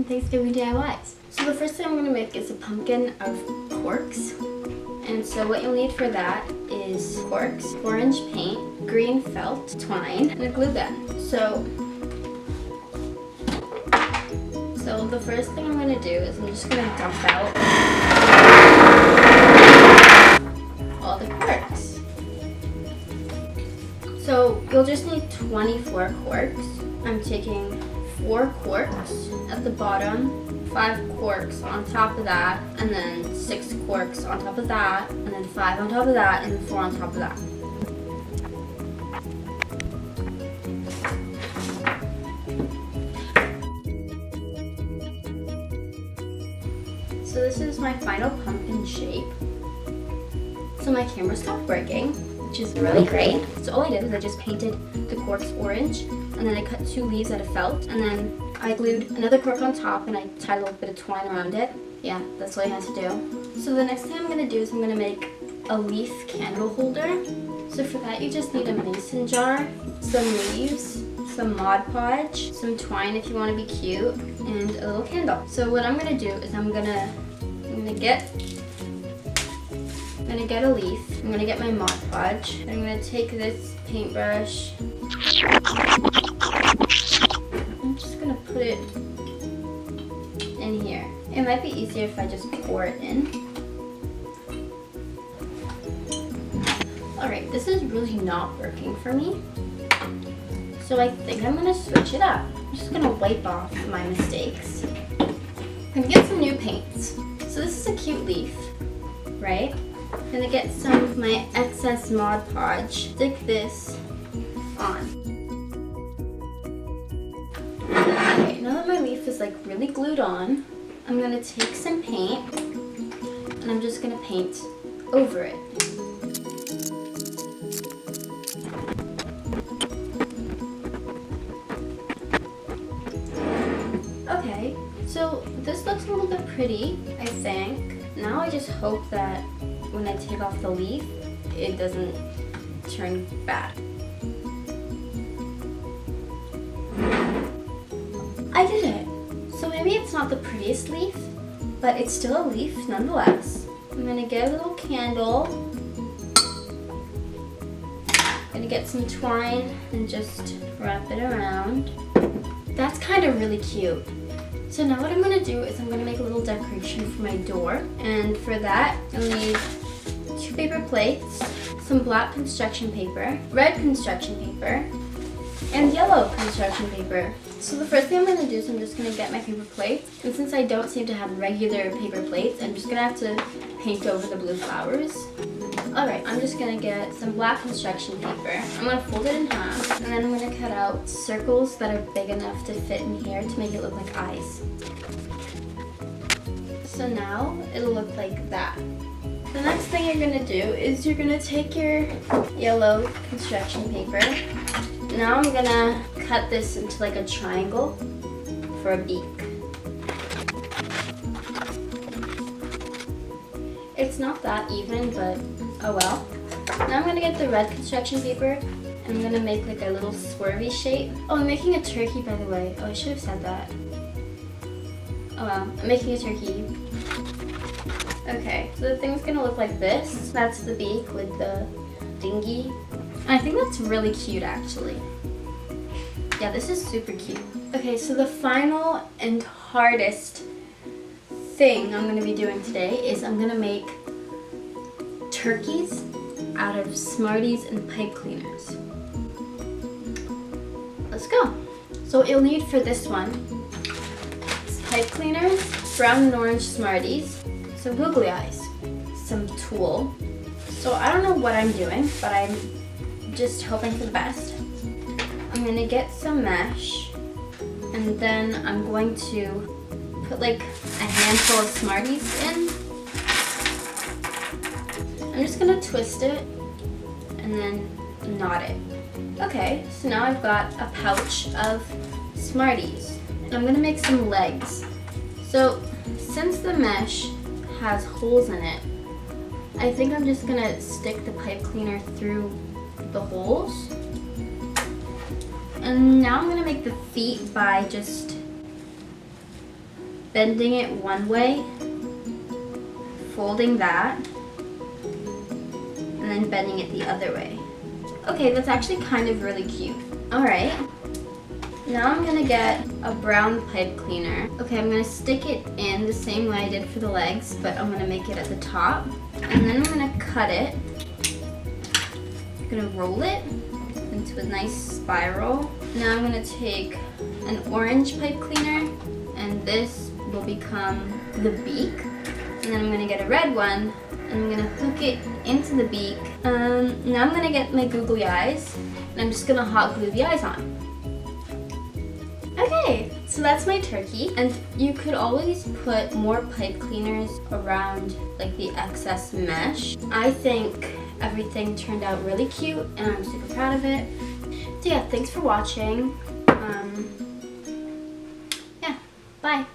Thanksgiving DIYs. So the first thing I'm gonna make is a pumpkin of corks. And so what you'll need for that is corks, orange paint, green felt, twine, and a glue gun. So the first thing I'm gonna do is I'm just gonna dump out all the corks. So you'll just need 24 corks. I'm taking 4 corks at the bottom, 5 corks on top of that, and then 6 corks on top of that, and then 5 on top of that, and then 4 on top of that. So this is my final pumpkin shape. So my camera stopped working, which is really great. So all I did is I just painted the corks orange, and then I cut 2 leaves out of felt, and then I glued another cork on top, and I tied a little bit of twine around it. Yeah, that's all I had to do. So the next thing I'm going to do is I'm going to make a leaf candle holder. So for that you just need a mason jar, some leaves, some Mod Podge, some twine if you want to be cute, and a little candle. So what I'm going to do is I'm gonna get a leaf. I'm going to get my Mod Podge. I'm going to take this paintbrush. I'm just going to put it in here. It might be easier if I just pour it in. Alright, this is really not working for me. So I think I'm going to switch it up. I'm just going to wipe off my mistakes. I'm going to get some new paints. So this is a cute leaf, right? I'm going to get some of my excess Mod Podge, stick this on. Okay, now that my leaf is like really glued on, I'm going to take some paint and I'm just going to paint over it. Okay, so this looks a little bit pretty, I think. Now I just hope that when I take off the leaf, it doesn't turn bad. I did it! So maybe it's not the prettiest leaf, but it's still a leaf nonetheless. I'm gonna get a little candle. I'm gonna get some twine and just wrap it around. That's kind of really cute. So now what I'm going to do is I'm going to make a little decoration for my door. And for that, you'll need 2 paper plates, some black construction paper, red construction paper, and yellow construction paper. So the first thing I'm going to do is I'm just going to get my paper plates. And since I don't seem to have regular paper plates, I'm just going to have to paint over the blue flowers. Alright, I'm just going to get some black construction paper. I'm going to fold it in half, and then I'm going to cut out circles that are big enough to fit in here to make it look like eyes. So now it'll look like that. The next thing you're going to do is you're going to take your yellow construction paper. Now I'm going to cut this into like a triangle for a beak. It's not that even, but oh well. Now I'm going to get the red construction paper and I'm going to make like a little swervy shape. Oh, I'm making a turkey, by the way. Oh, I should have said that. Oh well, I'm making a turkey. Okay, so the thing's going to look like this. That's the beak with the dingy. And I think that's really cute actually. Yeah, this is super cute. Okay, so the final and hardest thing I'm going to be doing today is I'm going to make turkeys out of Smarties and pipe cleaners. Let's go. So what you'll need for this one is pipe cleaners, brown and orange Smarties, some googly eyes, some tulle. So I don't know what I'm doing, but I'm just hoping for the best. I'm going to get some mesh, and then I'm going to put like a handful of Smarties in. I'm just going to twist it and then knot it. Okay, so now I've got a pouch of Smarties. And I'm going to make some legs. So since the mesh has holes in it, I think I'm just going to stick the pipe cleaner through the holes. And now I'm going to make the feet by just bending it one way, folding that, and then bending it the other way. Okay, that's actually kind of really cute. Alright, now I'm gonna get a brown pipe cleaner. Okay, I'm gonna stick it in the same way I did for the legs, but I'm gonna make it at the top. And then I'm gonna cut it. I'm gonna roll it into a nice spiral. Now I'm gonna take an orange pipe cleaner, and this will become the beak. And then I'm gonna get a red one, and I'm gonna hook it into the beak. Now I'm gonna get my googly eyes, and I'm just gonna hot glue the eyes on. Okay, so that's my turkey, and you could always put more pipe cleaners around like the excess mesh. I think everything turned out really cute, and I'm super proud of it. So yeah, thanks for watching. Yeah, bye.